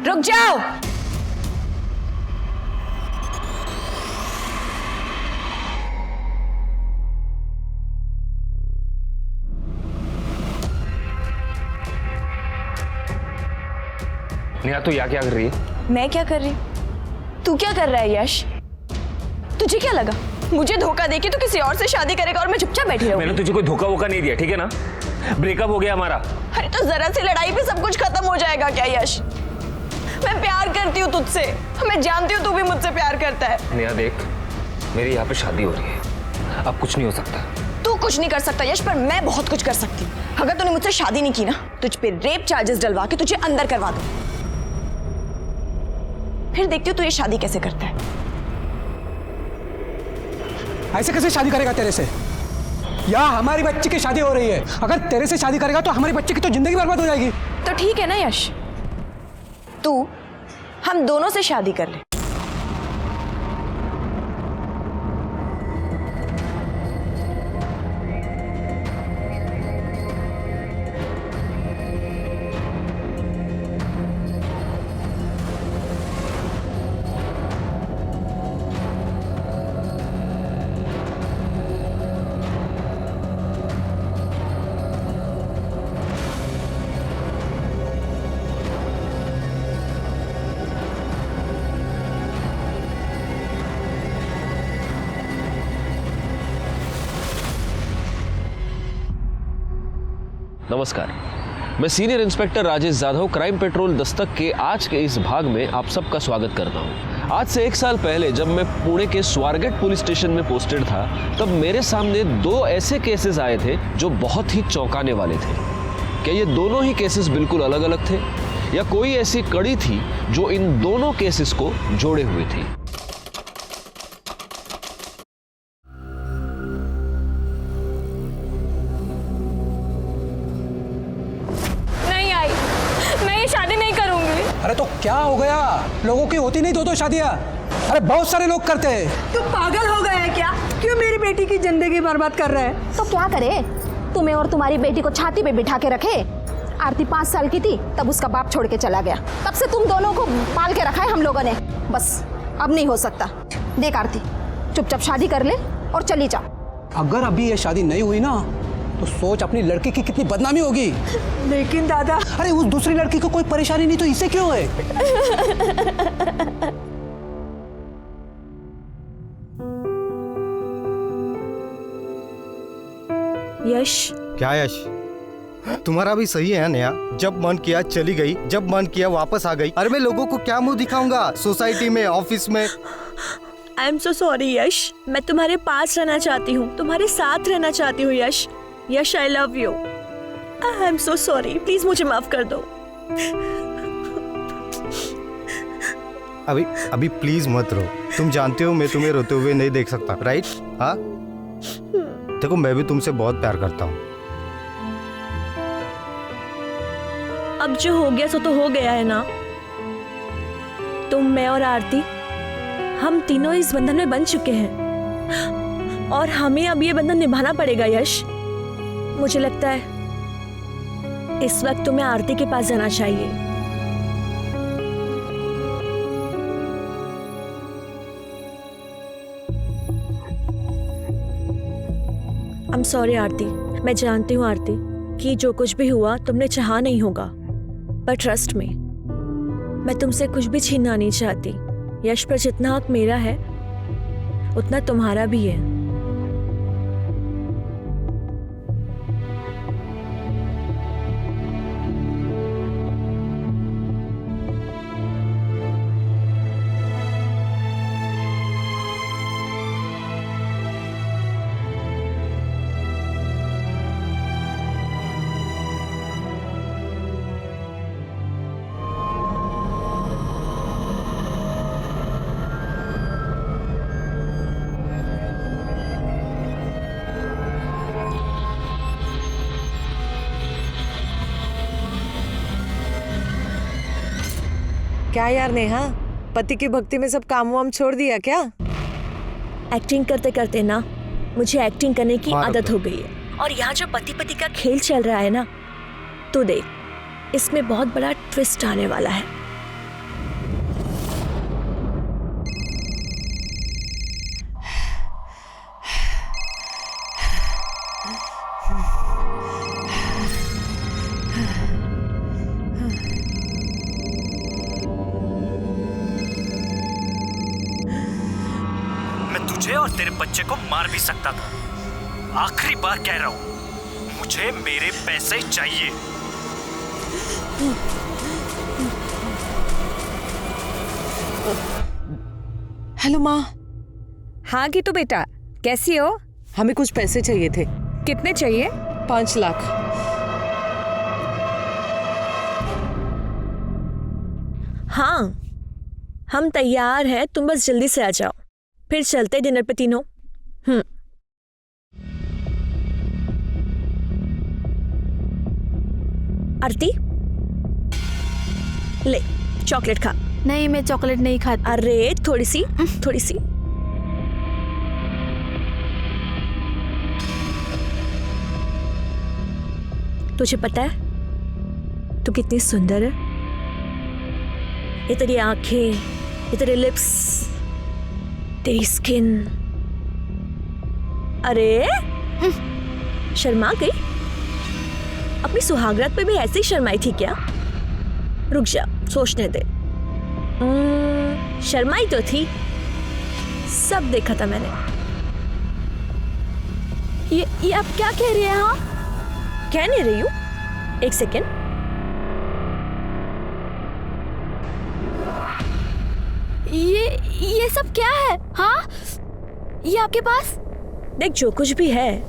रुक जाओ। नेहा तू यहाँ क्या कर रही है? मैं क्या कर रही? तू क्या कर रहा है यश? तुझे क्या लगा मुझे धोखा देके तू किसी और से शादी करेगा और मैं चुपचाप बैठी रहूंगी? मैंने तुझे कोई धोखा वोखा नहीं दिया, ठीक है ना? ब्रेकअप हो गया हमारा। अरे तो जरा सी लड़ाई पे सब कुछ खत्म हो जाएगा क्या यश? मैं प्यार करती हूँ तुझसे, मैं जानती हूँ तू भी मुझसे प्यार करता है। नेहा देख, मेरी यहाँ पे शादी हो रही है, अब कुछ नहीं हो सकता। तू कुछ नहीं कर सकता यश, पर मैं बहुत कुछ कर सकती हूँ। अगर तूने मुझसे शादी नहीं की ना, तुझ पे रेप चार्जेस डलवा के तुझे अंदर करवा दूँ। फिर देखती हूँ तू ये शादी कैसे करता है। ऐसे कैसे शादी करेगा तेरे से? या हमारी बच्ची की शादी हो रही है, अगर तेरे से शादी करेगा तो हमारी बच्ची की तो जिंदगी बर्बाद हो जाएगी। तो ठीक है ना यश, तू हम दोनों से शादी कर ले। नमस्कार, मैं senior inspector Rajesh Jadhav crime petrol Dastak के आज के इस भाग में आप सबका स्वागत करता हूं। आज से 1 साल पहले जब मैं पुणे के स्वारगेट पुलिस स्टेशन में पोस्टेड था, तब मेरे सामने 2 ऐसे केसेस आए थे जो बहुत ही चौंकाने वाले थे। क्या ये दोनों ही केसेस बिल्कुल अलग अलग थे या कोई ऐसी कड़ी थी जो इन दोनों केसेस को जोड़े हुए थी? अरे तो क्या हो गया? लोगों की होती नहीं 2-2 शादियां? अरे बहुत सारे लोग करते हैं। तू पागल हो गया है क्या? क्यों मेरी बेटी की जिंदगी बर्बाद कर रहा है? तो क्या करे? तुम्हें और तुम्हारी बेटी को छाती पे बिठा के रखे। आरती 5 साल की थी तब उसका बाप छोड़ के चला गया, तब से तुम दोनों को पाल के रखा है हम लोगों ने। बस अब नहीं हो सकता। देख आरती, चुपचाप शादी कर ले और चली जा। अगर अभी ये शादी नहीं हुई ना तो सोच अपनी लड़की की कितनी बदनामी होगी। लेकिन दादा, अरे उस दूसरी लड़की को कोई परेशानी नहीं तो इसे क्यों है? यश, क्या यश? तुम्हारा भी सही है नेहा, जब मन किया चली गई, जब मन किया वापस आ गई। अरे मैं लोगों को क्या मुंह दिखाऊंगा सोसाइटी में, ऑफिस में? आई एम सो सॉरी यश, मैं तुम्हारे पास रहना चाहती हूँ, तुम्हारे साथ रहना चाहती हूँ Yash. Yash, I love you. I am so sorry, please मुझे माफ कर दो। अभी प्लीज मत रो। तुम जानते हो मैं तुम्हें रोते हुए नहीं देख सकता, राइट? हाँ, देखो मैं भी तुमसे बहुत प्यार करता हूँ। अब जो हो गया सो तो हो गया है ना। तुम, मैं और आरती, हम तीनों इस बंधन में बंध चुके हैं और हमें अब ये बंधन निभाना पड़ेगा यश। मुझे लगता है इस वक्त तुम्हें आरती के पास जाना चाहिए। आई एम सॉरी आरती, मैं जानती हूँ आरती कि जो कुछ भी हुआ तुमने चाहा नहीं होगा, पर ट्रस्ट में, मैं तुमसे कुछ भी छीनना नहीं चाहती। यश पर जितना हक मेरा है उतना तुम्हारा भी है। क्या यार नेहा, पति की भक्ति में सब काम वाम छोड़ दिया क्या? एक्टिंग करते करते ना मुझे एक्टिंग करने की आदत हो गई है, और यहाँ जो पति पति का खेल चल रहा है ना, तो देख इसमें बहुत बड़ा ट्विस्ट आने वाला है। तुझे और तेरे बच्चे को मार भी सकता था। आखिरी बार कह रहा हूं, मुझे मेरे पैसे चाहिए। हेलो माँ। हाँ गीतू बेटा, कैसी हो? हमें कुछ पैसे चाहिए थे। कितने चाहिए? 5 लाख। हाँ, हम तैयार हैं, तुम बस जल्दी से आ जाओ, फिर चलते डिनर पे तीनों। आरती, ले चॉकलेट खा। नहीं, मैं चॉकलेट नहीं खाती। अरे थोड़ी सी, थोड़ी सी। तुझे पता है तू कितनी सुंदर है? ये तेरी आंखें, ये तेरे लिप्स, तेरी स्किन। अरे शर्मा गई? अपनी सुहागरात पे भी ऐसे ही शर्माई थी क्या? रुक जा, सोचने दे। शर्माई तो थी, सब देखा था मैंने। ये आप क्या कह रही हैं? हाँ, कह नहीं रही हूं, एक सेकेंड। ये सब क्या है? हाँ, ये आपके पास? देख, जो कुछ भी है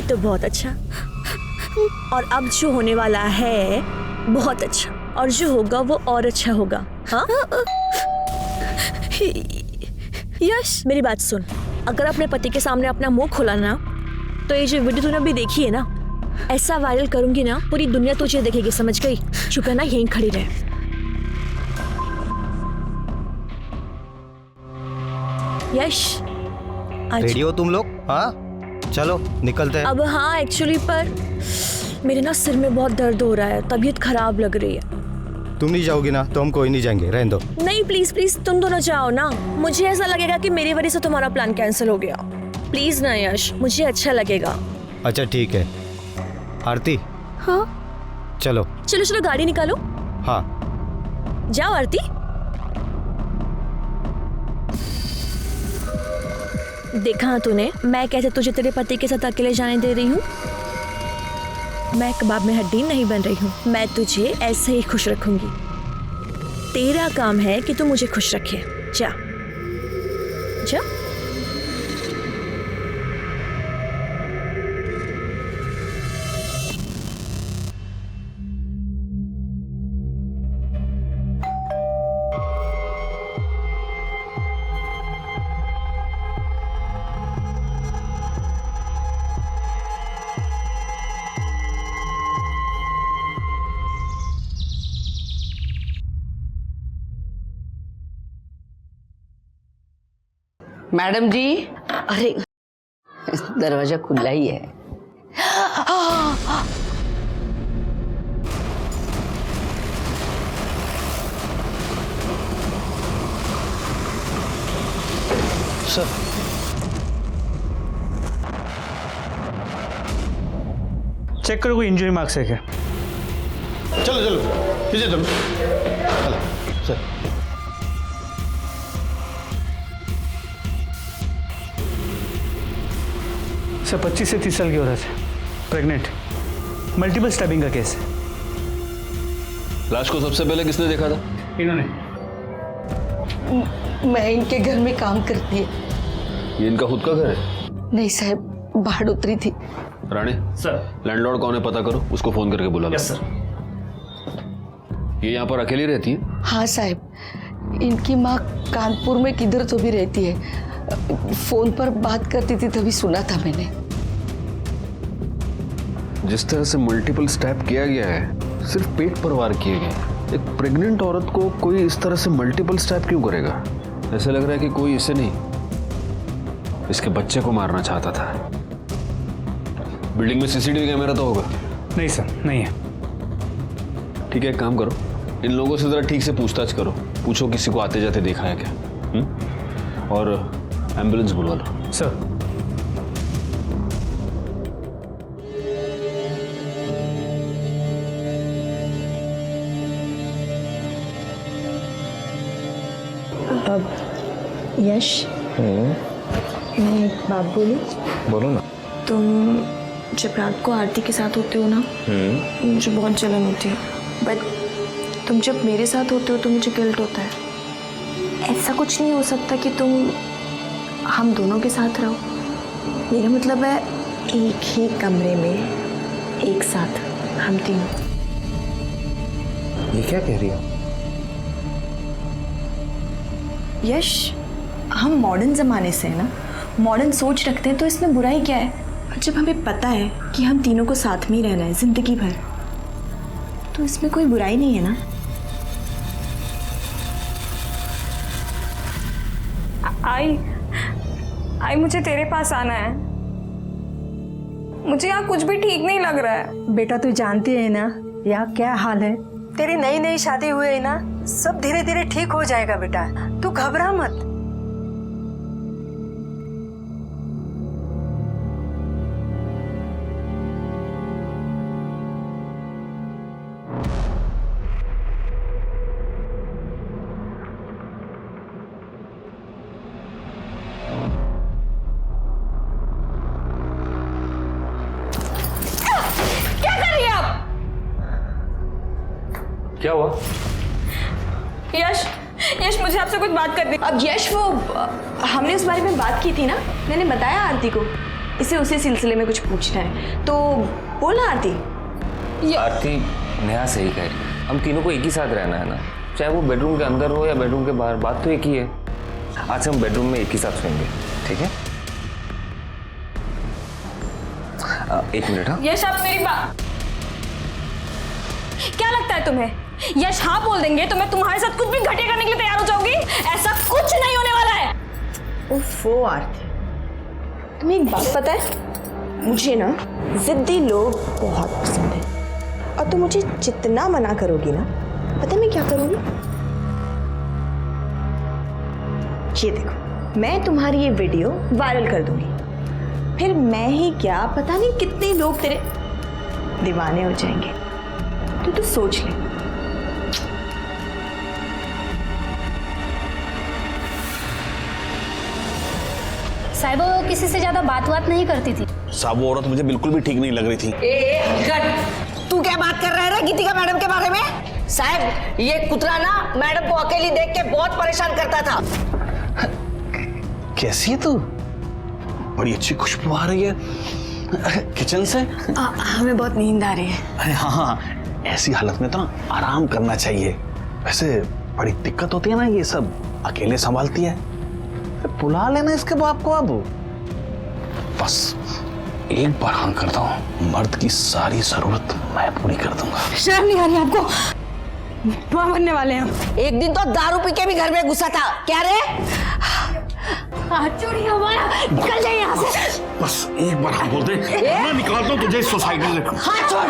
तो बहुत अच्छा, और अब जो होने वाला है बहुत अच्छा, और जो होगा वो और अच्छा होगा। हाँ यश, मेरी बात सुन, अगर अपने पति के सामने अपना मुंह खोला ना, तो ये जो वीडियो तूने अभी देखी है ना, ऐसा वायरल करूंगी ना, पूरी दुनिया तुझे देखेगी, समझ गई? चुप है ना, यहीं खड़ी रहे। यश, रेडी हो तुम लोग? हाँ चलो निकलते हैं। अब हाँ, एक्चुअली पर मेरे ना सिर में बहुत दर्द हो रहा है, तबीयत खराब लग रही है। तुम नहीं जाओगी ना तो हम कोई नहीं जाएंगे, रहने दो। नहीं प्लीज प्लीज, तुम दोनों जाओ ना, मुझे ऐसा लगेगा कि मेरी वजह से तुम्हारा प्लान कैंसिल हो गया। प्लीज ना यश, मुझे अच्छा लगेगा। अच्छा ठीक है। आरती, हाँ चलो। चलो चलो, गाड़ी निकालो। हाँ जाओ आरती। देखा तूने, मैं कैसे तुझे तेरे पति के साथ अकेले जाने दे रही हूँ? मैं कबाब में हड्डी नहीं बन रही हूँ, मैं तुझे ऐसे ही खुश रखूंगी। तेरा काम है कि तू मुझे खुश रखे। जा जा। मैडम जी, अरे दरवाजा खुला ही है। सर, चेक करो कोई इंजरी मार्क्स है क्या? चलो चलो पीछे चलो। चलो सर। सर 25 से 30 साल की औरत है, प्रेग्नेंट, मल्टीपल स्टैबिंग का केस है। लाश को सबसे पहले किसने देखा था? इन्होंने। मैं इनके घर में काम करती है। ये इनका खुद का घर है? नहीं साहब, बाहर उतरी थी। राणे सर। लैंडलॉर्ड कौन है पता करो, उसको फोन करके बुला लो। Yes sir. ये यहाँ पर अकेली रहती है? हाँ साहब, इनकी माँ कानपुर में किधर तो भी रहती है। फोन पर बात करती थी तभी सुना था मैंने। जिस तरह से मल्टीपल स्टैब किया गया है, सिर्फ पेट पर वार किए गए। एक प्रेग्नेंट औरत को कोई इस तरह से मल्टीपल स्टैब क्यों करेगा? ऐसे लग रहा है कि कोई इसे नहीं, इसके बच्चे को मारना चाहता था। बिल्डिंग में सीसीटीवी कैमरा तो होगा? नहीं सर, नहीं है। ठीक है, एक काम करो, इन लोगों से जरा ठीक से पूछताछ करो, पूछो किसी को आते जाते देखा है क्या। और एम्बुलेंस बुलवा लो। सर। यश, मैं एक बात बोलूं? बोलो ना। तुम जब रात को आरती के साथ होते हो ना, मुझे बहुत जलन होती है, बट तुम जब मेरे साथ होते हो तो मुझे गिल्ट होता है। ऐसा कुछ नहीं हो सकता कि तुम हम दोनों के साथ रहो। मेरा मतलब है एक ही कमरे में एक साथ हम तीनों। ये क्या कह रही हो? यश, हम मॉडर्न ज़माने से है ना, मॉडर्न सोच रखते हैं, तो इसमें बुराई क्या है? और जब हमें पता है कि हम तीनों को साथ में ही रहना है ज़िंदगी भर, तो इसमें कोई बुराई नहीं है ना। आई मुझे तेरे पास आना है। मुझे यहाँ कुछ भी ठीक नहीं लग रहा है। बेटा तू जानती है ना यहाँ क्या हाल है। तेरी नई नई शादी हुई है ना, सब धीरे धीरे ठीक हो जाएगा बेटा, तू घबरा मत। क्या हुआ? यश मुझे आपसे कुछ बात करनी। अब यश, वो हमने इस बारे में बात की थी ना, मैंने बताया आरती को, इसे उसी सिलसिले में कुछ पूछना है, तो बोला आरती। आरती नेहा सही कह रही है, हम तीनों को एक ही साथ रहना है ना, चाहे वो बेडरूम के अंदर हो या बेडरूम के बाहर, बात तो एक ही है। आज से हम बेडरूम में एक ही साथ सोएंगे, ठीक है? एक मिनट। हाँ यश, आप मेरी बात, क्या लगता है तुम्हें यश हाँ बोल देंगे तो मैं तुम्हारे साथ कुछ भी घटिया करने के लिए तैयार हो जाऊंगी? ऐसा कुछ नहीं होने वाला है। ओफो आरती, तुम्हें एक बात पता है, मुझे ना जिद्दी लोग बहुत पसंद है, और तुम मुझे जितना मना करोगी ना, पता है मैं क्या करूंगी? ये देखो, मैं तुम्हारी ये वीडियो वायरल कर दूंगी, फिर मैं ही क्या पता नहीं कितने लोग तेरे दीवाने हो जाएंगे। तो सोच ले। साहब वो किसी से ज्यादा बात नहीं करती थी। साहब वो औरत मुझे बिल्कुल भी ठीक नहीं लग रही थी। तू क्या बात कर रहा है गीतिका मैडम के बारे में? साहब ये कुतरा ना मैडम को अकेली देख के बहुत परेशान करता था। कैसी है तू? बड़ी अच्छी खुशबू आ रही है किचन से। हमें बहुत नींद आ रही है। अरे हाँ, ऐसी हालत में तो ना आराम करना चाहिए। वैसे बड़ी दिक्कत होती है ना, ये सब अकेले संभालती है। बुला लेना इसके बाप को अब। बस एक बार हाँ करता हूँ, मर्द की सारी जरूरत मैं पूरी कर दूंगा। शर्म नहीं आ रही आपको? बुआ बनने वाले हैं। एक दिन तो दारू पी के भी घर में घुसा था। क्या रे? चोरी हमारा, निकल जाए यहाँ से। बस एक बार हाँ बोल दे, मैं निकालता हूँ तुझे इस सोसाइटी से। हाथ छोड़।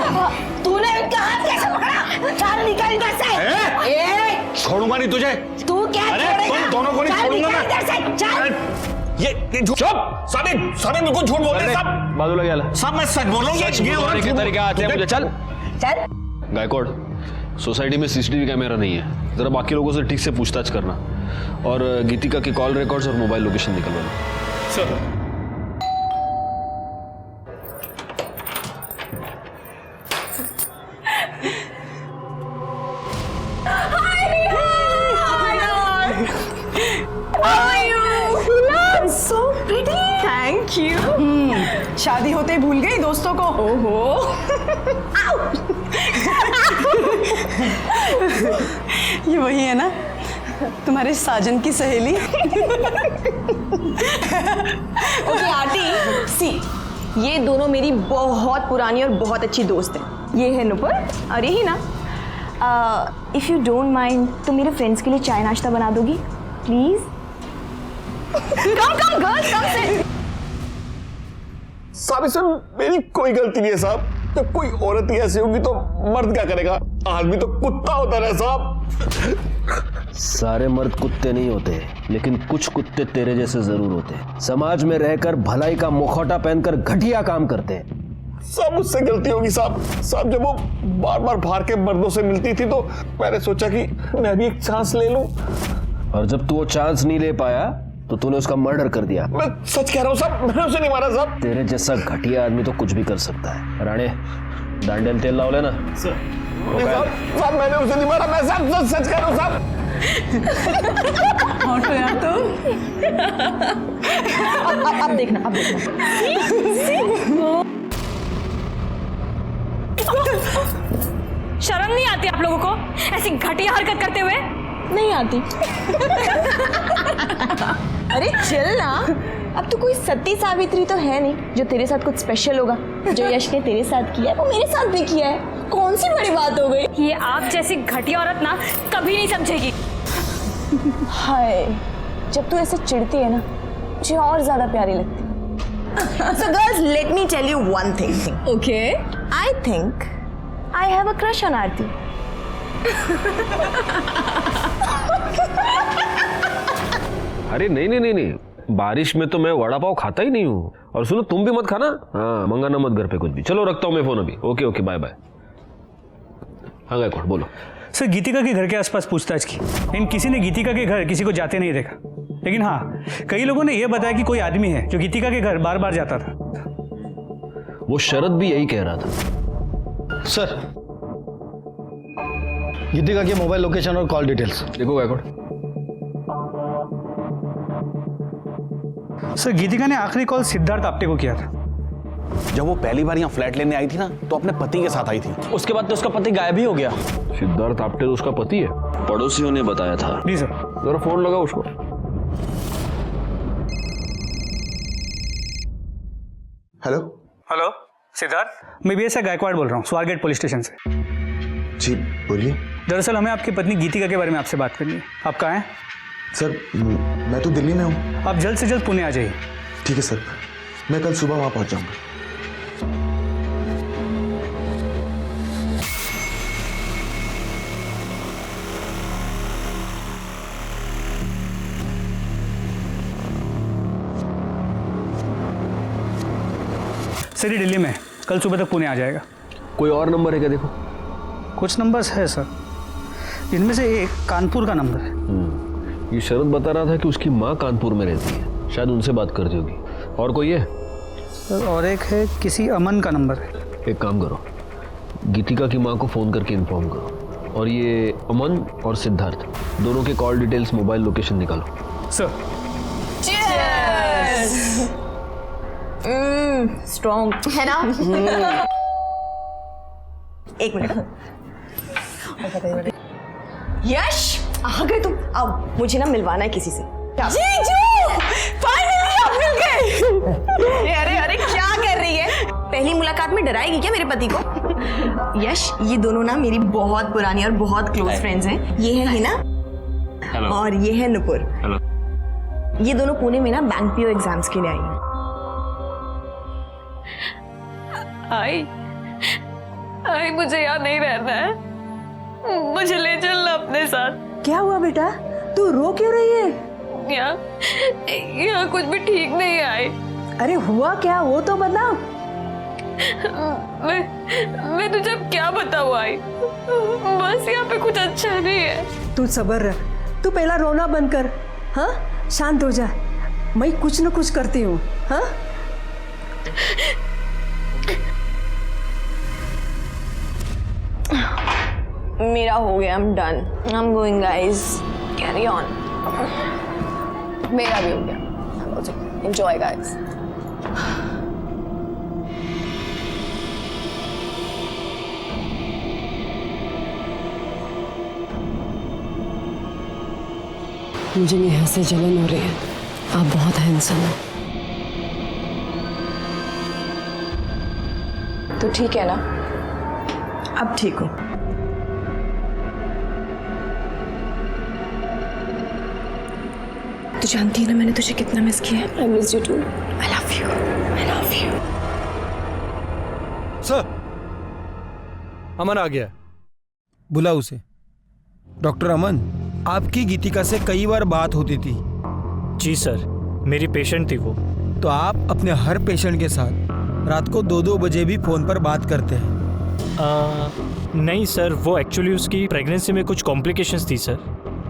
तूने उनका हाथ कैसे पकड़ा? चल निकल इधर से। छोड़ूंगा नहीं तुझे। तू क्या छोड़ेगा? तुम दोनों को नहीं छोड़ूंगा मैं। इधर से चल। ये झूठ। साबित बिल्कुल झूठ बोल रहे हैं सब। बादू लग गया सब मैं सच बोल रहा हूँ। सच बोलने के तरीके आते हैं मुझे। चल गायकवाड़, सोसाइटी में सीसीटीवी कैमरा नहीं है, जरा बाकी लोगों से ठीक से पूछताछ करना, और गीतिका की कॉल रिकॉर्ड्स और मोबाइल लोकेशन निकलवाना। Sir thank you. शादी होते ही भूल गई दोस्तों को। ओहो। ये वही है ना तुम्हारे साजन की सहेली? ओके आरती, सी ये दोनों मेरी बहुत पुरानी और बहुत अच्छी दोस्त हैं। ये है नुपुर और यही ना। इफ यू डोंट माइंड तो मेरे फ्रेंड्स के लिए चाय नाश्ता बना दोगी प्लीज? कम गर्ल्स कम से। साहब इसमें मेरी कोई गलती नहीं है साहब। जब कोई औरत ही ऐसी होगी तो मर्द क्या करेगा? आदमी तो कुत्ता होता है साहब। सारे मर्द कुत्ते नहीं होते, लेकिन कुछ कुत्ते तेरे जैसे जरूर होते हैं। समाज में रहकर भलाई का मुखौटा पहनकर घटिया काम करते हैं। सब मुझसे गलती होगी साहब। साहब जब वो बार बार बाहर के मर्दों से मिलती थी तो मैंने सोचा कि मैं भी एक चांस ले लूं। और जब तू वो चांस नहीं ले पाया तो तूने उसका मर्डर कर दिया। मैं सच कह रहा हूँ साहब, मैंने उसे नहीं मारा साहब। तेरे जैसा घटिया आदमी तो कुछ भी कर सकता है। राणे डांडेल तेल लाओ लेना। साहब मैंने उसे नहीं मारा, मैं साहब सच कह रहा हूँ साहब। तो यार तुम अब देखना, अब देखना। शर्म नहीं आती आप लोगों को ऐसी घटिया हरकत करते हुए? नहीं आती। अरे चल ना, अब तो कोई सती सावित्री तो है नहीं जो तेरे साथ कुछ स्पेशल होगा। जो यश ने तेरे साथ किया है वो मेरे साथ भी किया है, कौन सी बड़ी बात हो गई। ये आप जैसी घटिया औरत ना कभी नहीं समझेगी। हाय, जब तू ऐसे चिढ़ती है ना मुझे और ज्यादा प्यारी लगती है। So girls, let me tell you one thing. Okay. I think I have a crush on Aarti. अरे नहीं नहीं नहीं नहीं, बारिश में तो मैं वड़ा पाव खाता ही नहीं हूँ। और सुनो तुम भी मत खाना, हाँ मंगाना मत घर पे कुछ भी। चलो रखता हूँ मैं फोन अभी। Okay okay bye bye. हाँ गायकवाड़ बोलो। सर गीतिका के घर के आसपास पूछताछ की, इन किसी ने गीतिका के घर किसी को जाते नहीं देखा। लेकिन हाँ, कई लोगों ने यह बताया कि कोई आदमी है जो गीतिका के घर बार बार जाता था। वो शरद भी यही कह रहा था। सर गीतिका के मोबाइल लोकेशन और कॉल डिटेल्स देखो गायकवाड़। सर गीतिका ने आखिरी कॉल सिद्धार्थ आप्टे को किया था। जब वो पहली बार यहाँ फ्लैट लेने आई थी ना, तो अपने पति के साथ आई थी। उसके बाद तो उसका पति गायब ही हो गया। सिद्धार्थ आप्टे तो उसका पति है, पड़ोसियों ने बताया था। जी सर। जरा फोन लगा उसको। हेलो हेलो सिद्धार्थ, मैं BSI गायकवाड़ बोल रहा हूँ, स्वारगेट पुलिस स्टेशन से। जी बोलिए। दरअसल हमें आपकी पत्नी गीतिका के बारे में आपसे बात करनी है। आप कहाँ हैं? सर मैं तो दिल्ली में हूँ। आप जल्द से जल्द पुणे आ जाइए। ठीक है सर, मैं कल सुबह वहाँ पहुँच जाऊँगा। सर ये दिल्ली में, कल सुबह तक पुणे आ जाएगा। कोई और नंबर है क्या देखो? कुछ नंबर्स है सर, इनमें से एक कानपुर का नंबर है। ये शरद बता रहा था कि उसकी माँ कानपुर में रहती है, शायद उनसे बात करती होगी। और कोई है? सर और एक है, किसी अमन का नंबर है। एक काम करो, गीतिका की माँ को फ़ोन करके इन्फॉर्म करो, और ये अमन और सिद्धार्थ दोनों के कॉल डिटेल्स, मोबाइल लोकेशन निकालो। सर स्ट्रॉन्ग है ना। एक मिनट। यश आ गए तुम। अब मुझे ना मिलवाना है किसी से। जीजू फाइनली आप मिल गए। अरे अरे क्या कर रही है? पहली मुलाकात में डराएगी क्या मेरे पति को? यश ये दोनों ना मेरी बहुत पुरानी और बहुत क्लोज फ्रेंड्स हैं। ये है हिना और ये है नुपुर। ये दोनों पुणे में ना बैंक पीओ एग्जाम्स के लिए आई हैं। आई मुझे यहाँ नहीं रहना है, मुझे ले चलना अपने साथ। क्या हुआ बेटा, तू रो क्यों रही है? यहाँ कुछ भी ठीक नहीं आई। अरे हुआ क्या, वो तो बता। मैं तुझे अब क्या बताऊँ आई, बस यहाँ पे कुछ अच्छा नहीं है। तू सब्र रख, तू पहला रोना बंद कर। हाँ शांत हो जा, मैं कुछ न कुछ करती हूँ। हाँ मेरा हो गया, I'm done. I'm going guys. Carry on. मेरा भी हो गया। Enjoy guys. मुझे नेहा से जलन हो रही है। आप बहुत हैंडसम हो। तो ठीक है ना, अब ठीक हो। तू जानती है ना मैंने तुझे कितना मिस किया है। I miss you too. I love you. I love you. Sir Aman आ गया, बुला उसे। डॉक्टर अमन, आपकी गीतिका से कई बार बात होती थी। जी सर, मेरी पेशेंट थी वो। तो आप अपने हर पेशेंट के साथ रात को 2-2 बजे भी फोन पर बात करते हैं? नहीं सर, वो एक्चुअली उसकी प्रेगनेंसी में कुछ कॉम्प्लिकेशंस थी सर।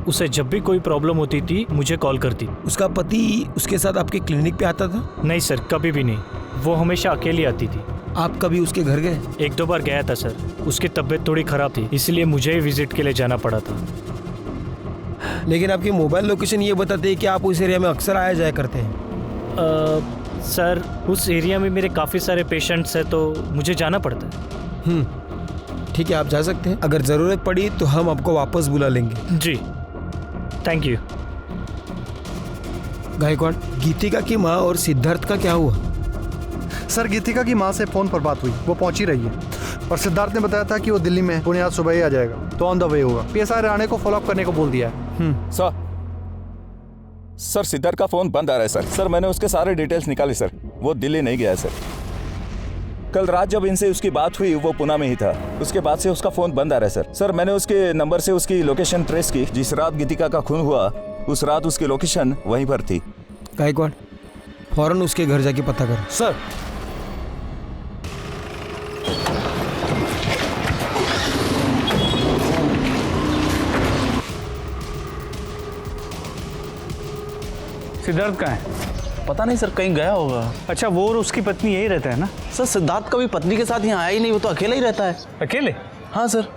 उसे जब भी कोई प्रॉब्लम होती थी मुझे कॉल करती। उसका पति उसके साथ आपके क्लिनिक पे आता था? नहीं सर, कभी भी नहीं। वो हमेशा अकेली आती थी। आप कभी उसके घर गए? 1-2 बार गया था सर। उसकी तबीयत थोड़ी खराब थी, इसलिए मुझे ही विजिट के लिए जाना पड़ा था। लेकिन आपकी मोबाइल लोकेशन ये बताते हैं कि आप उस एरिया में अक्सर आया जाया करते हैं। सर उस एरिया में मेरे काफ़ी सारे पेशेंट्स हैं तो मुझे जाना पड़ता है। ठीक है, आप जा सकते हैं। अगर ज़रूरत पड़ी तो हम आपको वापस बुला लेंगे। जी, थैंक यू। गायकवाड़, गीतिका की माँ और सिद्धार्थ का क्या हुआ? सर, गीतिका की माँ से फ़ोन पर बात हुई, वो पहुंच ही रही है। और सिद्धार्थ ने बताया था कि वो दिल्ली में पुणे आज सुबह ही आ जाएगा, तो ऑन द वे होगा। PSI राणे को फॉलोअप करने को बोल दिया है। सर सिद्धार्थ का फोन बंद आ रहा है सर। मैंने उसके सारे डिटेल्स निकाले सर। वो दिल्ली नहीं गया है सर। कल रात जब इनसे उसकी बात हुई वो पुणे में ही था। उसके बाद से उसका फोन बंद आ रहा है सर। मैंने उसके नंबर से उसकी लोकेशन ट्रेस की। जिस रात गीतिका का खून हुआ उस रात उसकी लोकेशन वहीं पर थी। गायकवाड़, फौरन उसके घर जाके पता कर। सर। सिद्धार्थ कहाँ है? पता नहीं सर, कहीं गया होगा। अच्छा, वो और उसकी पत्नी यही रहता है ना? सर सिद्धार्थ कभी पत्नी के साथ यहाँ आया ही नहीं, वो तो अकेला ही रहता है। अकेले? हाँ सर।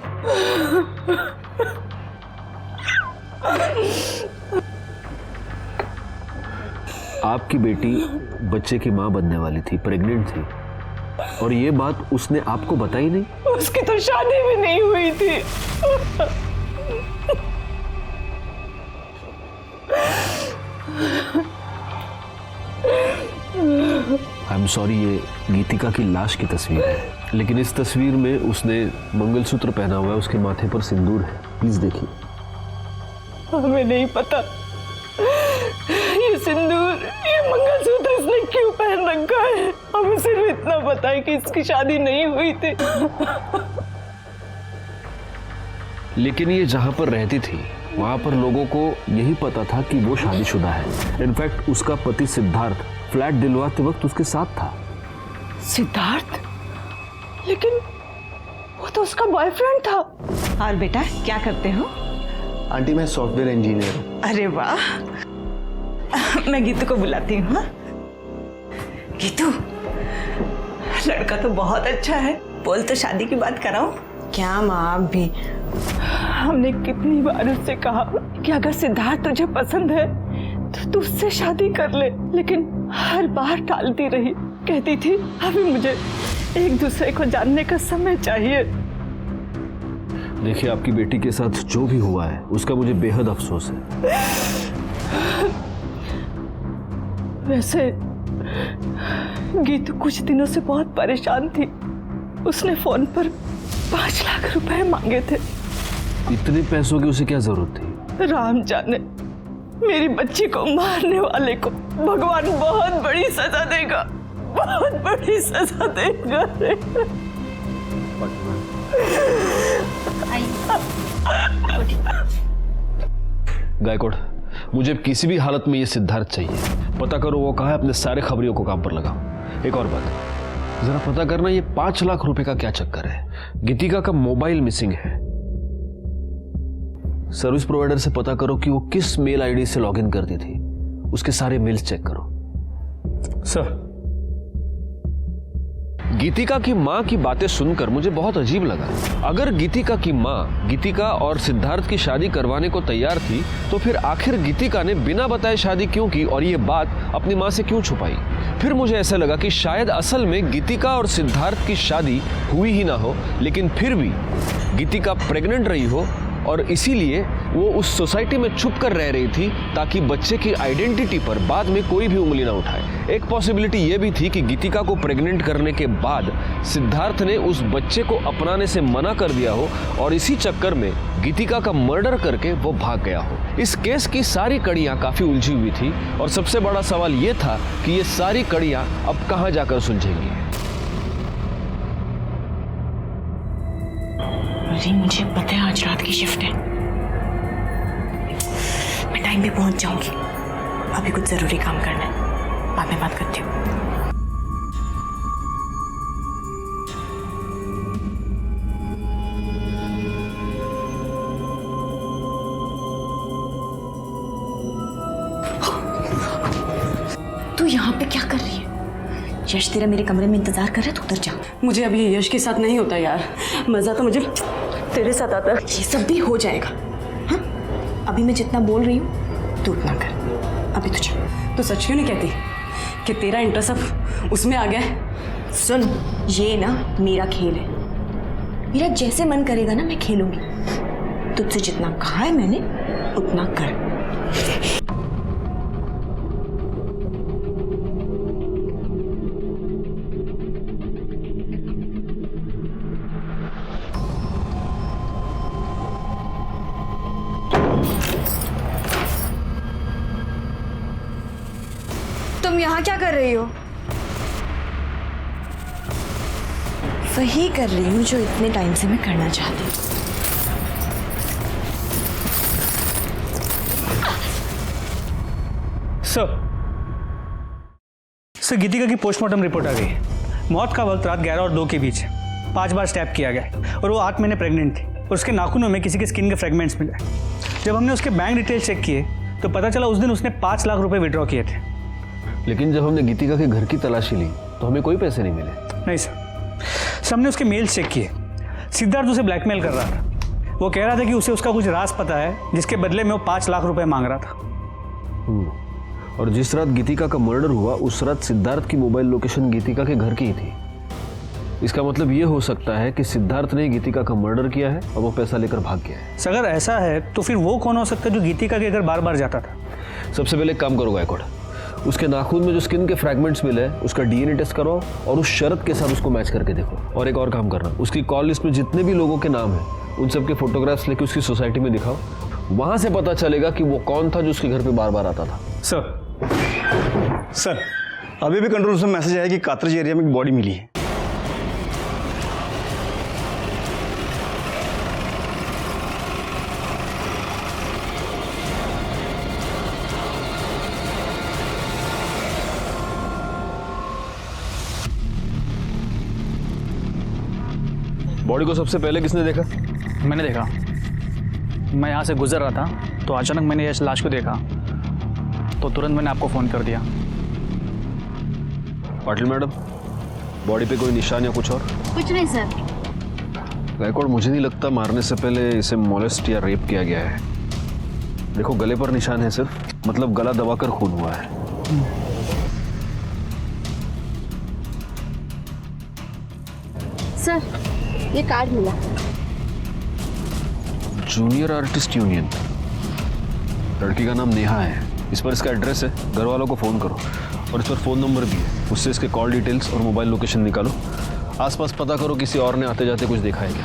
आपकी बेटी बच्चे की माँ बनने वाली थी, प्रेग्नेंट थी, और ये बात उसने आपको बताई नहीं? उसकी तो शादी भी नहीं हुई थी। आई एम सॉरी, ये गीतिका की लाश की तस्वीर है, लेकिन इस तस्वीर में उसने मंगलसूत्र पहना हुआ है, उसके माथे पर सिंदूर है। प्लीज देखिए। हमें नहीं पता ये सिंदूर, ये मंगलसूत्र इसने क्यों पहन रखा है। हमें सिर्फ इतना पता है कि इसकी शादी नहीं हुई थी। लेकिन ये जहां पर रहती थी वहां पर लोगों को यही पता था कि वो शादीशुदा है। इनफैक्ट उसका पति सिद्धार्थ फ्लैट दिलवाते वक्त उसके साथ था। सिद्धार्थ? लेकिन वो तो उसका बॉयफ्रेंड था। और बेटा क्या करते हो? आंटी, मैं सॉफ्टवेयर इंजीनियर हूँ। अरे वाह, मैं गीतू को बुलाती हूँ। गीतू, लड़का तो बहुत अच्छा है, बोल तो शादी की बात कराओ। क्या माँ, आप भी? हमने कितनी बार उससे कहा कि अगर सिद्धार्थ तुझे पसंद है तो तू उससे शादी कर ले, लेकिन हर बार टालती रही। कहती थी अभी मुझे एक दूसरे को जानने का समय चाहिए। देखिए, आपकी बेटी के साथ जो भी हुआ है उसका मुझे बेहद अफसोस है। वैसे गीतू कुछ दिनों से बहुत परेशान थी। उसने फोन पर 5 लाख रुपए मांगे थे। इतने पैसों की उसे क्या जरूरत थी? राम जाने, मेरी बच्ची को मारने वाले को भगवान बहुत बड़ी सजा देगा, बहुत बड़ी सजा देगा। गायकवाड़, मुझे किसी भी हालत में ये सिद्धार्थ चाहिए। पता करो वो कहाँ है, अपने सारे खबरियों को काम पर लगाओ। एक और बात, जरा पता करना ये 5 लाख रुपए का क्या चक्कर है। गीतिका का मोबाइल मिसिंग है। सर्विस प्रोवाइडर से पता करो कि वो किस मेल आईडी से लॉगिन करती थी। उसके सारे मेल्स चेक करो। सर। गीतिका की माँ की बातें सुनकर मुझे बहुत अजीब लगा। अगर गीतिका की माँ गीतिका और सिद्धार्थ की शादी करवाने को तैयार थी तो फिर आखिर गीतिका ने बिना बताए शादी क्यों की और ये बात अपनी माँ से क्यों छुपाई? फिर मुझे ऐसा लगा कि शायद असल में गीतिका और सिद्धार्थ की शादी हुई ही ना हो, लेकिन फिर भी गीतिका प्रेग्नेंट रही हो और इसीलिए वो उस सोसाइटी में छुप कर रह रही थी ताकि बच्चे की आइडेंटिटी पर बाद में कोई भी उंगली ना उठाए। एक पॉसिबिलिटी ये भी थी कि गीतिका को प्रेग्नेंट करने के बाद सिद्धार्थ ने उस बच्चे को अपनाने से मना कर दिया हो और इसी चक्कर में गीतिका का मर्डर करके वो भाग गया हो। इस केस की सारी कड़ियां काफी उलझी हुई थी और सबसे बड़ा सवाल ये था कि ये सारी कड़ियां अब कहां जाकर सुलझेंगी। मुझे पता है आज रात की शिफ्ट है, मैं टाइम पे पहुंच जाऊंगी। अभी कुछ जरूरी काम करना है, बाद में बात करती हूँ। तू यहाँ पे क्या कर रही है? यश तेरा मेरे कमरे में इंतजार कर रहा है, तू उधर जा। मुझे अभी ये यश के साथ नहीं होता यार, मजा तो मुझे तेरे साथ आता है। ये सब भी हो जाएगा। हाँ, अभी मैं जितना बोल रही हूँ तू उतना कर। अभी तू जा। तो सच क्यों नहीं कहती कि तेरा इंटरेस्ट अब उसमें आ गया है? सुन, ये ना मेरा खेल है, मेरा जैसे मन करेगा ना मैं खेलूंगी। तुझसे जितना कहा है मैंने उतना कर। तुम यहाँ क्या कर रही हो? वही कर रही हूँ जो इतने टाइम से मैं करना चाहती हूँ। सर गीतिका की पोस्टमार्टम रिपोर्ट आ गई है। मौत का वक्त रात 11 और 2 के बीच है। 5 बार स्टैब किया गया है और वो 8 महीने प्रेग्नेंट थी और उसके नाखूनों में किसी के स्किन के फ्रेगमेंट्स मिले। जब हमने उसके बैंक डिटेल चेक किए तो पता चला उस दिन उसने 5 लाख रुपए विड्रॉ किए थे। लेकिन जब हमने गीतिका के घर की तलाशी ली तो हमें कोई पैसे नहीं मिले। नहीं सर, हमने उसके मेल्स चेक किए। सिद्धार्थ उसे ब्लैकमेल कर रहा था। वो कह रहा था कि उसे उसका कुछ राज पता है जिसके बदले में वो 5 लाख रुपए मांग रहा था। और जिस रात गीतिका का मर्डर हुआ उस रात सिद्धार्थ की मोबाइल लोकेशन गीतिका के घर की ही थी। इसका मतलब ये हो सकता है कि सिद्धार्थ ने गीतिका का मर्डर किया है और वो पैसा लेकर भाग गया है। सर अगर ऐसा है तो फिर वो कौन हो सकता है जो गीतिका के घर बार बार जाता था? सबसे पहले एक काम करो गायकवाड़, उसके नाखून में जो स्किन के फ्रैगमेंट्स मिले उसका डीएनए टेस्ट कराओ और उस शरत के साथ उसको मैच करके देखो। और एक और काम करना, उसकी कॉल लिस्ट में जितने भी लोगों के नाम हैं उन सबके फोटोग्राफ्स लेके उसकी सोसाइटी में दिखाओ। वहां से पता चलेगा कि वो कौन था जो उसके घर पे बार बार आता था। सर अभी भी कंट्रोल से मैसेज आया कि कातरज एरिया में एक बॉडी मिली है। बॉडी को सबसे पहले किसने देखा? मैंने देखा। मैं यहाँ से गुजर रहा था तो अचानक मैंने यश लाश को देखा तो तुरंत मैंने आपको फ़ोन कर दिया। पाटिल मैडम, बॉडी पे कोई निशान या कुछ और? कुछ नहीं सर। गायकवाड़, मुझे नहीं लगता मारने से पहले इसे मोलेस्ट या रेप किया गया है। देखो गले पर निशान है सिर्फ, मतलब गला दबाकर खून हुआ है। सर ये कार्ड मिला। Junior artist union. लड़की का नाम नेहा है। इस पर इसका एड्रेस है, घर वालों को फ़ोन करो और इस पर फ़ोन नंबर भी है, उससे इसके कॉल डिटेल्स और मोबाइल लोकेशन निकालो। आसपास पता करो किसी और ने आते जाते कुछ देखा है क्या।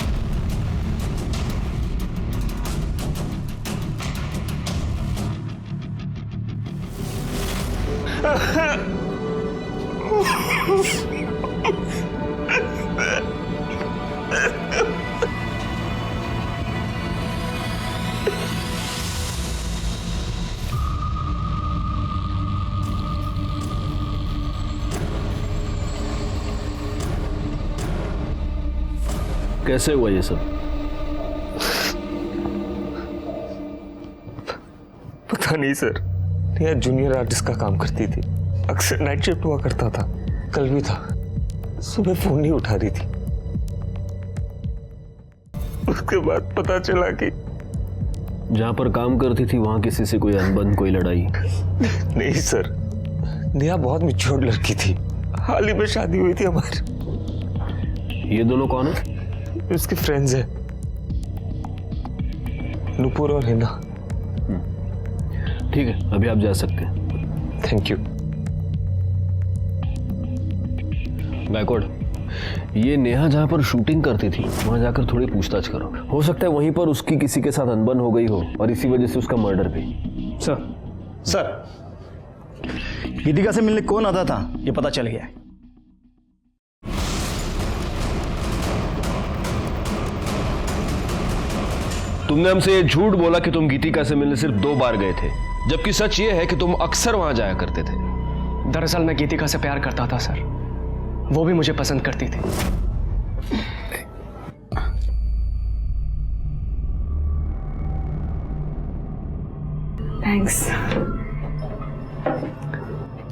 कैसे हुआ ये सब? पता नहीं सर, नेहा जूनियर आर्टिस्ट का काम करती थी, अक्सर नाइट शिफ्ट हुआ करता था। कल भी था, सुबह फोन नहीं उठा रही थी। उसके बाद पता चला कि जहां पर काम करती थी वहां किसी से कोई अनबन, कोई लड़ाई? नहीं सर, नेहा बहुत मैच्योर लड़की थी, हाल ही में शादी हुई थी हमारी। ये दोनों कौन है? उसके फ्रेंड्स हैं, नुपुर और हिना। ठीक है, अभी आप जा सकते हैं। Thank you. गायकवाड़, ये नेहा जहां पर शूटिंग करती थी वहां जाकर थोड़ी पूछताछ करो। हो सकता है वहीं पर उसकी किसी के साथ अनबन हो गई हो और इसी वजह से उसका मर्डर भी। सर गीतिका से मिलने कौन आता था ये पता चल गया है। तुमने हमसे ये झूठ बोला कि तुम गीतिका से मिलने सिर्फ 2 बार गए थे, जबकि सच ये है कि तुम अक्सर वहां जाया करते थे। दरअसल मैं गीतिका से प्यार करता था सर, वो भी मुझे पसंद करती थी। थैंक्स।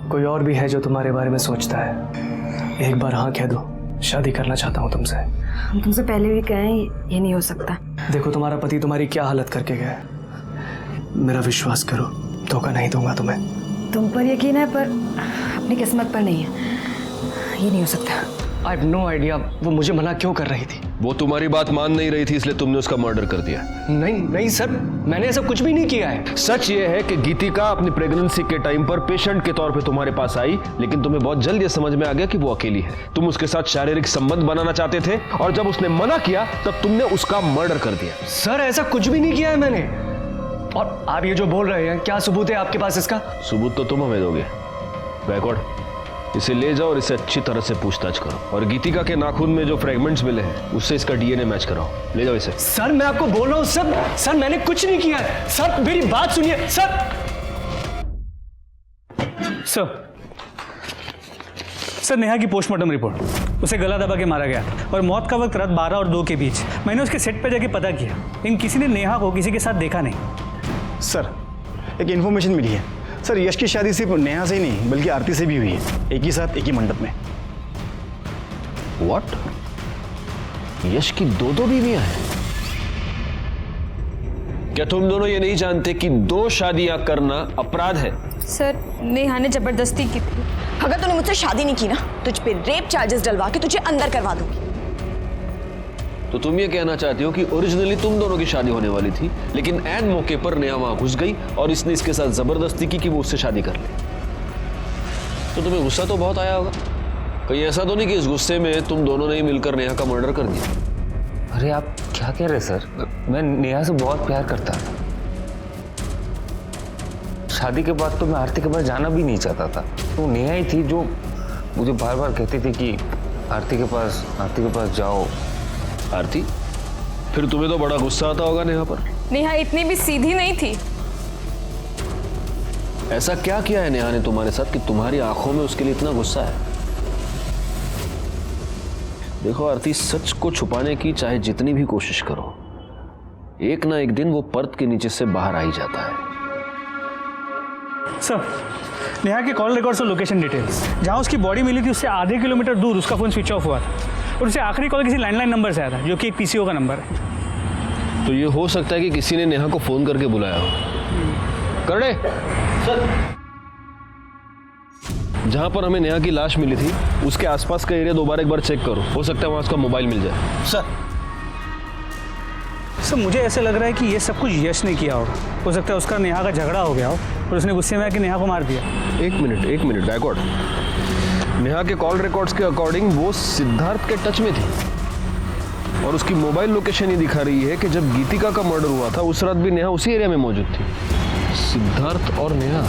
कोई और भी है जो तुम्हारे बारे में सोचता है। एक बार हाँ कह दो, शादी करना चाहता हूँ तुमसे। हम तुमसे पहले भी कहें ये नहीं हो सकता। देखो तुम्हारा पति तुम्हारी क्या हालत करके गया है, मेरा विश्वास करो, धोखा नहीं दूंगा तुम्हें। तुम पर यकीन है पर अपनी किस्मत पर नहीं है, ये नहीं हो सकता। आई हैव नो आइडिया वो मुझे मना क्यों कर रही थी। वो तुम्हारी बात मान नहीं रही थी इसलिए तुमने उसका मर्डर कर दिया। नहीं सर, मैंने ऐसा कुछ भी नहीं किया है। सच ये है कि गीतिका अपनी प्रेगनेंसी के टाइम पर पेशेंट के तौर पे तुम्हारे पास आई, लेकिन तुम्हें बहुत जल्द ये समझ में आ गया कि वो अकेली है। तुम उसके साथ शारीरिक संबंध बनाना चाहते थे और जब उसने मना किया तब तुमने उसका मर्डर कर दिया। सर ऐसा कुछ भी नहीं किया है मैंने। और आप ये जो बोल रहे हैं, क्या सबूत है आपके पास इसका? सबूत तो तुम हमें दोगे। बैकवर्ड, इसे ले जाओ और इसे अच्छी तरह से पूछताछ करो, और गीतिका के नाखून में जो फ्रेगमेंट्स मिले हैं उससे इसका डीएनए मैच कराओ। ले जाओ इसे। सर मैं आपको बोल रहा हूँ सर मैंने कुछ नहीं किया है। सर मेरी बात सुनिए सर नेहा की पोस्टमार्टम रिपोर्ट, उसे गला दबा के मारा गया और मौत का वक्त रात 12 और 2 के बीच। मैंने उसके सेट पर जाके पता किया, लेकिन किसी ने नेहा को किसी के साथ देखा नहीं। सर एक इन्फॉर्मेशन मिली है सर, यश की शादी सिर्फ नेहा से ही नहीं बल्कि आरती से भी हुई है, एक ही साथ एक ही मंडप में। व्हाट? यश की दो बीवियां हैं? क्या तुम दोनों ये नहीं जानते कि 2 शादियां करना अपराध है? सर नेहा ने जबरदस्ती की थी। अगर तूने मुझसे शादी नहीं की ना, तुझ पे रेप चार्जेस डलवा के तुझे अंदर करवा दूंगी। तो तुम ये कहना चाहती हो कि ओरिजिनली तुम दोनों की शादी होने वाली थी, लेकिन ऐन मौके पर नेहा वहां घुस गई और इसने इसके साथ जबरदस्ती की कि वो उससे शादी कर ले। तो तुम्हें गुस्सा तो बहुत आया होगा। कहीं ऐसा तो नहीं कि इस गुस्से में तुम दोनों ने ही मिलकर नेहा का मर्डर कर दिया? अरे आप क्या कह रहे सर, मैं नेहा से बहुत प्यार करता था। शादी के बाद तो मैं आरती के पास जाना भी नहीं चाहता था। तो नेहा ही थी जो मुझे बार बार कहती थी कि आरती के पास जाओ। आरती, फिर तुम्हें तो बड़ा गुस्सा आता होगा नेहा पर। नेहा इतनी भी सीधी नहीं थी। ऐसा क्या किया है नेहा ने तुम्हारे साथ कि तुम्हारी आंखों में उसके लिए इतना गुस्सा है? देखो आरती, सच को छुपाने की चाहे जितनी भी कोशिश करो, एक ना एक दिन वो पर्द के नीचे से बाहर आ ही जाता है। सर नेहा के कॉल रिकॉर्ड्स और लोकेशन डिटेल्स, जहां उसकी बॉडी मिली थी उससे आधे किलोमीटर दूर उसका फोन स्विच ऑफ हुआ था और उसे आखिरी कॉल किसी लैंडलाइन नंबर से आया था, जो कि एक पीसीओ का नंबर है। तो ये हो सकता है कि किसी ने नेहा को फोन करके बुलाया हो। करड़े सर, जहां पर हमें नेहा की लाश मिली थी उसके आसपास का एरिया दोबारा एक बार चेक करो, हो सकता है वहां उसका मोबाइल मिल जाए। सर मुझे ऐसे लग रहा है कि ये सब कुछ यश ने किया होगा। हो सकता है उसका नेहा का झगड़ा हो गया हो और उसने गुस्से में आके नेहा को मार दिया। एक मिनट बैकवर्ड। नेहा के कॉल रिकॉर्ड्स के अकॉर्डिंग वो सिद्धार्थ के टच में थी और उसकी मोबाइल लोकेशन ये दिखा रही है कि जब गीतिका का मर्डर हुआ था उस रात भी नेहा उसी एरिया में मौजूद थी। सिद्धार्थ और नेहा,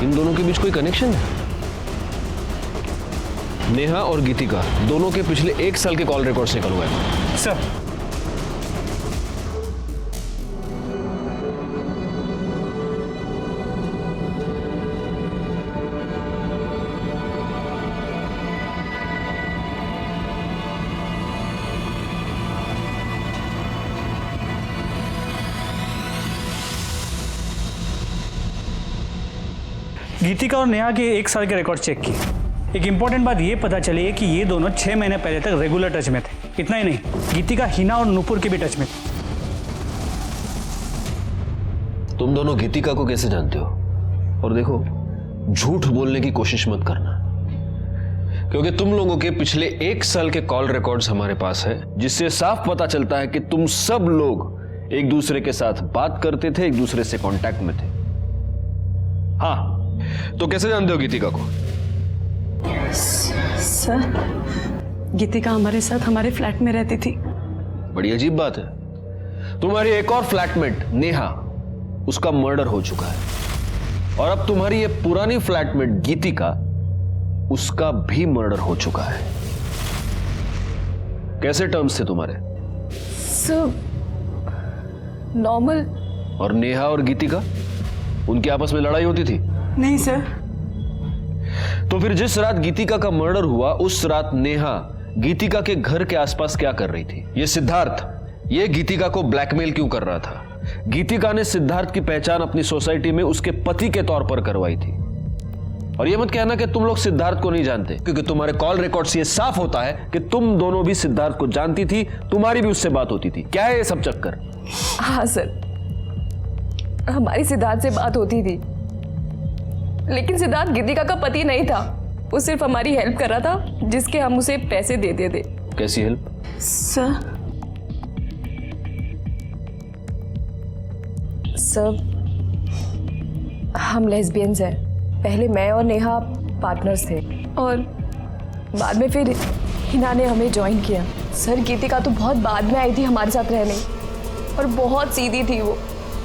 इन दोनों के बीच कोई कनेक्शन है? नेहा और गीतिका दोनों के पिछले 1 साल के कॉल रिकॉर्ड्स निकलवाए। सर गीतिका और नेहा के 1 साल के रिकॉर्ड चेक किए। एक इंपॉर्टेंट बात ये पता चली है कि ये दोनों 6 महीने पहले तक रेगुलर टच में थे। इतना ही नहीं, गीतिका हिना और नूपुर के भी टच में थे। तुम दोनों गीतिका को कैसे जानते हो? और देखो, झूठ बोलने की कोशिश मत करना, क्योंकि तुम लोगों के पिछले 1 साल के कॉल रिकॉर्ड्स हमारे पास है, जिससे साफ पता चलता है कि तुम सब लोग एक दूसरे के साथ बात करते थे, एक दूसरे से कांटेक्ट में थे। हाँ, तो कैसे जानते हो गीतिका को? सर गीतिका हमारे साथ हमारे फ्लैट में रहती थी। बड़ी अजीब बात है। तुम्हारी एक और फ्लैटमेट नेहा, उसका मर्डर हो चुका है और अब तुम्हारी ये पुरानी फ्लैटमेट गीतिका, उसका भी मर्डर हो चुका है। कैसे टर्म्स थे तुम्हारे? Sir normal. और नेहा और गीतिका, उनकी आपस में लड़ाई होती थी? नहीं सर। तो फिर जिस रात गीतिका का मर्डर हुआ उस रात नेहा गीतिका के घर के आसपास क्या कर रही थी? ये सिद्धार्थ, ये गीतिका को ब्लैकमेल क्यों कर रहा था? गीतिका ने सिद्धार्थ की पहचान अपनी सोसाइटी में उसके पति के तौर पर करवाई थी। और ये मत कहना कि तुम लोग सिद्धार्थ को नहीं जानते, क्योंकि तुम्हारे कॉल रिकॉर्ड से ये साफ होता है कि तुम दोनों भी सिद्धार्थ को जानती थी, तुम्हारी भी उससे बात होती थी। क्या है ये सब चक्कर? हाँ सर, हमारी सिद्धार्थ से बात होती थी, लेकिन सिद्धार्थ गीतिका का पति नहीं था। वो सिर्फ हमारी हेल्प कर रहा था, जिसके हम उसे पैसे देते थे। कैसी हेल्प? सर, हम लेस्बियंस हैं। पहले मैं और नेहा पार्टनर्स थे और बाद में फिर हिना ने हमें ज्वाइन किया। सर, गीतिका तो बहुत बाद में आई थी हमारे साथ रहने और बहुत सीधी थी वो,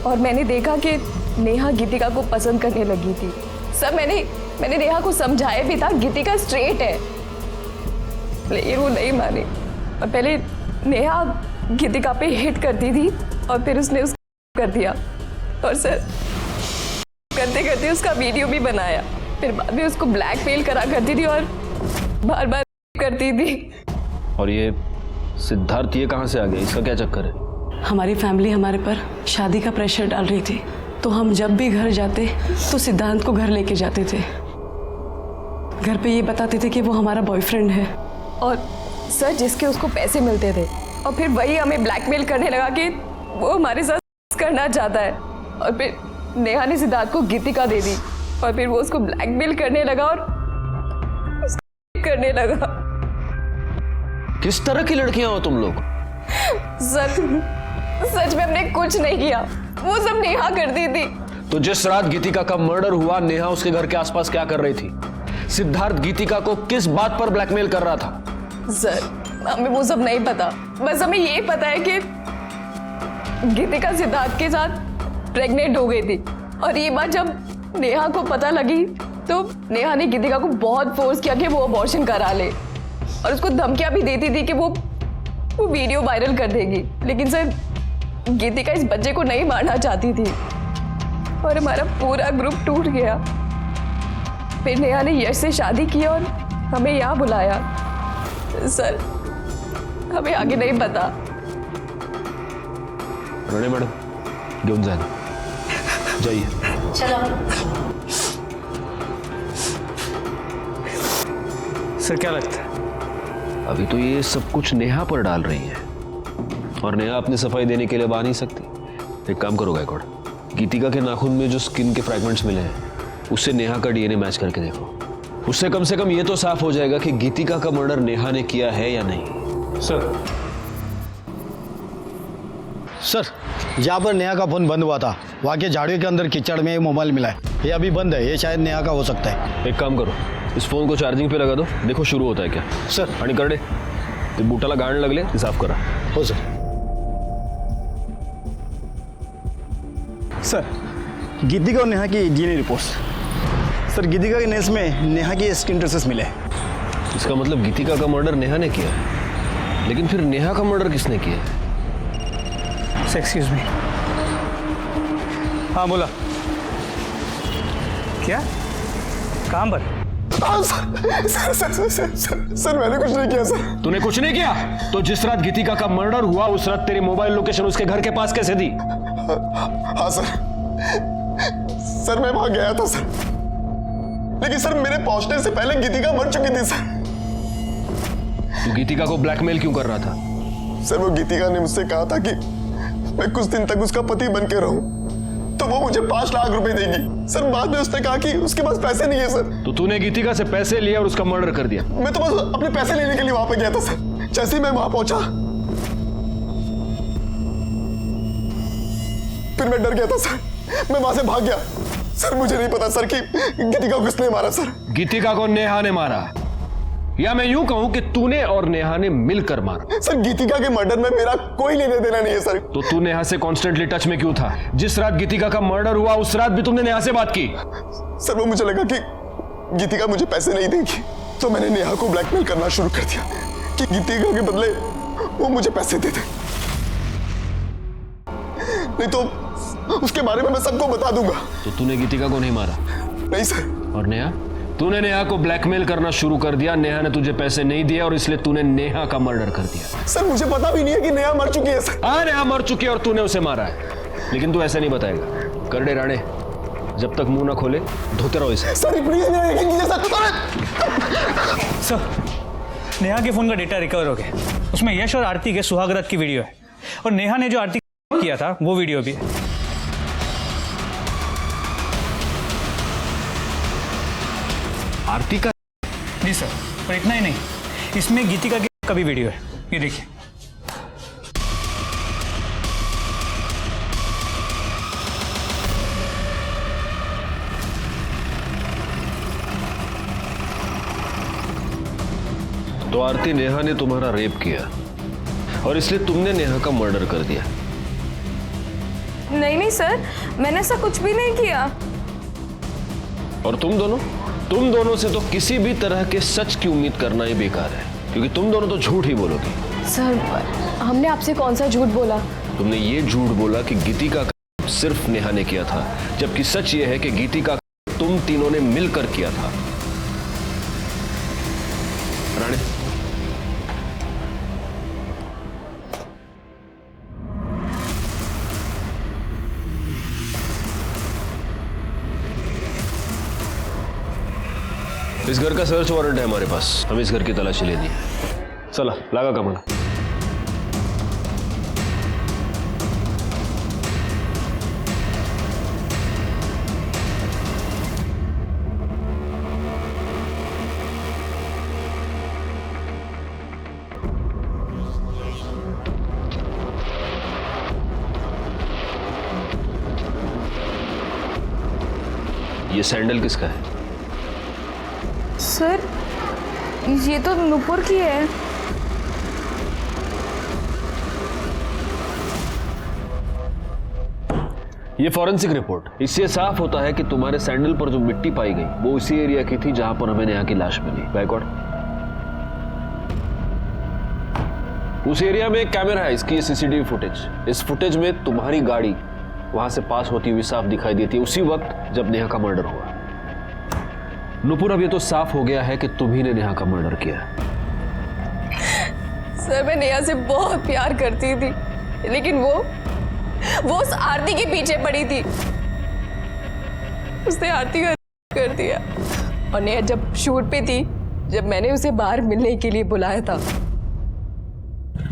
और मैंने देखा कि नेहा गीतिका को पसंद करने लगी थी। सर, मैंने नेहा को समझाया भी था गीतिका स्ट्रेट है, लेकिन वो नहीं मानी। और पहले नेहा गीतिका पे हिट करती थी और फिर उसने उसको कर दिया, और सर करते करते उसका वीडियो भी बनाया। फिर बाद में उसको ब्लैकमेल करा करती थी और बार बार करती थी। और ये सिद्धार्थ ये कहाँ से आ गया? इसका क्या चक्कर है? हमारी फैमिली हमारे पर शादी का प्रेशर डाल रही थी, तो हम जब भी घर जाते तो सिद्धांत को घर लेके जाते थे। घर पे ये बताते थे कि वो हमारा बॉयफ्रेंड है। और सर, जिसके उसको पैसे मिलते थे, और फिर वही हमें ब्लैकमेल करने लगा कि वो हमारे साथ करना चाहता है। और फिर नेहा ने सिद्धार्थ को गीतिका दे दी और फिर वो उसको ब्लैकमेल करने लगा और करने लगा। किस तरह की लड़कियां हो तुम लोग? सर, सच में हमने कुछ नहीं किया, वो सब नेहा करती थी। तो जिस रात गीतिका का मर्डर हुआ, नेहा उसके घर के आसपास क्या कर रही थी? सिद्धार्थ गीतिका को किस बात पर ब्लैकमेल कर रहा था? सर, हमें वो सब नहीं पता, बस हमें ये पता है कि गीतिका सिद्धार्थ के साथ प्रेग्नेंट हो गई थी। और ये बात जब नेहा को पता लगी तो नेहा ने गीतिका को बहुत फोर्स किया कि वो अबॉर्शन करा ले, और उसको धमकियां भी देती थी कि वो वीडियो वायरल कर देगी। लेकिन सर, गीतिका इस बच्चे को नहीं मारना चाहती थी और हमारा पूरा ग्रुप टूट गया। फिर नेहा ने यश से शादी की और हमें यहाँ बुलाया। सर, हमें आगे नहीं पता। रणे मैडम, घेऊन जा, जाइए। चलो। सर, क्या लगता है? अभी तो ये सब कुछ नेहा पर डाल रही है, और नेहा अपनी सफाई देने के लिए आ नहीं सकती। एक काम करो गायकवाड़, गीतिका के नाखून में जो स्किन के फ्रैगमेंट्स मिले हैं उससे नेहा का डीएनए मैच करके देखो। उससे कम से कम ये तो साफ हो जाएगा कि गीतिका का मर्डर नेहा ने किया है या नहीं। सर, जहाँ पर नेहा का फोन बंद हुआ था वहाँ के झाड़ियों के अंदर कीचड़ में मोबाइल मिला है। ये अभी बंद है, ये शायद नेहा का हो सकता है। एक काम करो, इस फोन को चार्जिंग पे लगा दो, देखो शुरू होता है क्या। सर, आणि करडे ते बुटाला गाण लागले ते साफ करा। हो सर। सर, गीतिका और नेहा की डीएनए रिपोर्ट। सर, गीतिका के नेस में नेहा की स्किन ट्रेसेस मिले। इसका मतलब गीतिका का मर्डर नेहा ने किया है, लेकिन फिर नेहा का मर्डर किसने किया है? Excuse me. हाँ, बोला। क्या? कहाँ पर? सर, मैंने कुछ नहीं किया सर। तूने कुछ नहीं किया? तो जिस रात गीतिका का मर्डर हुआ उस रात तेरी मोबाइल लोकेशन उसके घर के पास कैसे थी? हाँ सर, मैं वहां गया था सर, लेकिन सर मेरे पहुंचने से पहले गीतिका मर चुकी थी सर। तू गीतिका को ब्लैकमेल क्यों कर रहा था? सर, वो गीतिका ने मुझसे कहा था कि मैं कुछ दिन तक उसका पति बन के रहूं तो वो मुझे 5 लाख रुपए देगी। सर, बाद में उसने कहा कि उसके पास पैसे नहीं है सर। तो तूने गीतिका से पैसे लिए और उसका मर्डर कर दिया? मैं तो बस अपने पैसे लेने के लिए वहां पे गया था सर। जैसे ही मैं वहां पहुंचा फिर मैं डर गया था सर, मैं वहां से भाग गया। सर, मुझे नहीं पता सर कि गीतिका को किसने मारा सर। गीतिका को नेहा ने मारा, या मैं यूं कहूं कि तूने और नेहा ने मिलकर मारा। सर, गीतिका के मर्डर में मेरा कोई लेना देना नहीं है सर। तो तू नेहा से कॉन्स्टेंटली टच में क्यों था? जिस रात गीतिका का मर्डर हुआ उस रात भी तुमने नेहा से बात की? सर, वो मुझे लगा कि गीतिका मुझे पैसे नहीं देगी, तो मैंने नेहा को ब्लैकमेल करना शुरू कर दिया कि गीतिका के बदले वो मुझे पैसे दे दे, नहीं तो उसके बारे में मैं सबको बता दूंगा। तो तूने गीतिका को नहीं मारा? नहीं सर। और नेहा? तूने नेहा को ब्लैकमेल करना शुरू कर दिया, नेहा ने तुझे पैसे नहीं दिए और इसलिए तूने नेहा का मर्डर कर दिया। सर, मुझे पता भी नहीं है कि नेहा मर चुकी है सर। हाँ, नेहा मर चुकी है और तूने उसे मारा है, लेकिन तू ऐसे नहीं बताएगा। करडे राणे, जब तक मुंह ना खोले धोते रहो इसे। सर प्लीज मेरा यकीन कीजिए सर, नेहा के फोन का डेटा रिकवर हो गया। उसमें यश और आरती के सुहागरात की वीडियो है और नेहा ने जो आरती किया था वो वीडियो भी है। आरती का? जी सर, और इतना ही नहीं, इसमें गीतिका का भी वीडियो है, ये देखिए। तो आरती, नेहा ने तुम्हारा रेप किया और इसलिए तुमने नेहा का मर्डर कर दिया। नहीं नहीं सर, मैंने ऐसा कुछ भी नहीं किया। और तुम दोनों से तो किसी भी तरह के सच की उम्मीद करना ही बेकार है, क्योंकि तुम दोनों तो झूठ ही बोलोगी। सर, हमने आपसे कौन सा झूठ बोला? तुमने ये झूठ बोला कि गीतिका का सिर्फ नेहा ने किया था, जबकि सच ये है कि गीतिका का तुम तीनों ने मिलकर किया था। रानी, इस घर का सर्च वारंट है हमारे पास, हम इस घर की तलाशी लेनी है। चला, लगा कमला। ये सैंडल किसका है? सर, ये तो नुपुर की है। ये फॉरेंसिक रिपोर्ट, इससे साफ होता है कि तुम्हारे सैंडल पर जो मिट्टी पाई गई वो उसी एरिया की थी जहां पर हमें नेहा की लाश मिली। बैकवर्ड, उस एरिया में एक कैमरा है, इसकी सीसीटीवी फुटेज। इस फुटेज में तुम्हारी गाड़ी वहां से पास होती हुई साफ दिखाई देती है, उसी वक्त जब नेहा का मर्डर हुआ। नुपुर, अब ये तो साफ हो गया है कि तुम ही ने नेहा का मर्डर किया। सर, मैं नेहा से बहुत प्यार करती थी, लेकिन वो उस आरती के पीछे पड़ी थी। उसने आरती का कर दिया। और नेहा जब शूट पे थी, जब मैंने उसे बाहर मिलने के लिए बुलाया था,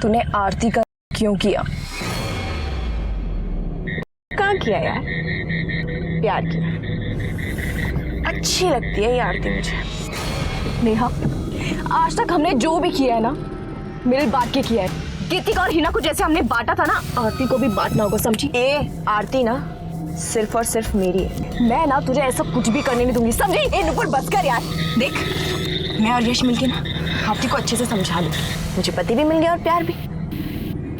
तूने आरती का क्यों किया? कहाँ किया यार? प्यार किया। अच्छी लगती है ये आरती मुझे। नेहा, आज तक हमने जो भी किया है ना, मिल बांट के किया है। गीतिका और हिना को जैसे हमने बांटा था ना, आरती को भी बांटना होगा, समझी? आरती ना सिर्फ और सिर्फ मेरी है। मैं ना तुझे ऐसा कुछ भी करने नहीं दूंगी, समझी? नुपुर बस कर यार। देख, मैं और यश मिलके ना आरती को अच्छे से समझा लूं। मुझे पति भी मिल गया और प्यार भी।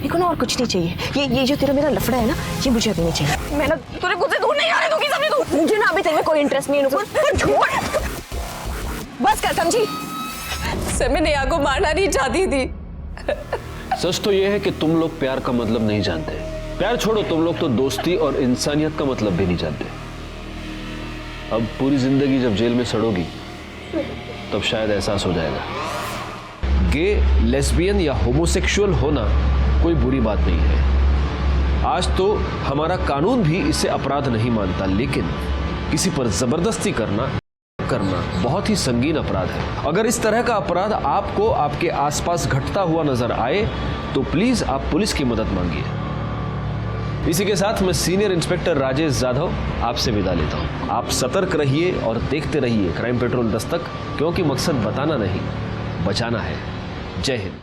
देखो ना, और कुछ नहीं चाहिए। ये जो तेरा मेरा लफड़ा है ना, ये मुझे अभी नहीं चाहिए। मैं ना तुझे खुद से दूर नहीं आने दूंगी, समझी तू? मुझे ना अभी तेरे में कोई इंटरेस्ट नहीं है नुपुर। छोड़, बस कर, समझी? सर, मैं नेहा को मारना नहीं चाहती थी। सच तो यह है कि तुम लोग प्यार का मतलब नहीं जानते। प्यार छोड़ो, तुम लोग तो दोस्ती और इंसानियत का मतलब भी नहीं जानते। अब पूरी जिंदगी जब जेल में सड़ोगी तब शायद एहसास हो जाएगा। गे, लेस्बियन या होमोसेक्सुअल होना कोई बुरी बात नहीं है। आज तो हमारा कानून भी इसे अपराध नहीं मानता, लेकिन किसी पर जबरदस्ती करना बहुत ही संगीन अपराध है। अगर इस तरह का अपराध आपको आपके आसपास घटता हुआ नजर आए तो प्लीज आप पुलिस की मदद मांगिए। इसी के साथ मैं सीनियर इंस्पेक्टर राजेश जाधव आपसे विदा लेता हूं। आप सतर्क रहिए और देखते रहिए क्राइम पेट्रोल दस्तक, क्योंकि मकसद बताना नहीं, बचाना है। जय हिंद।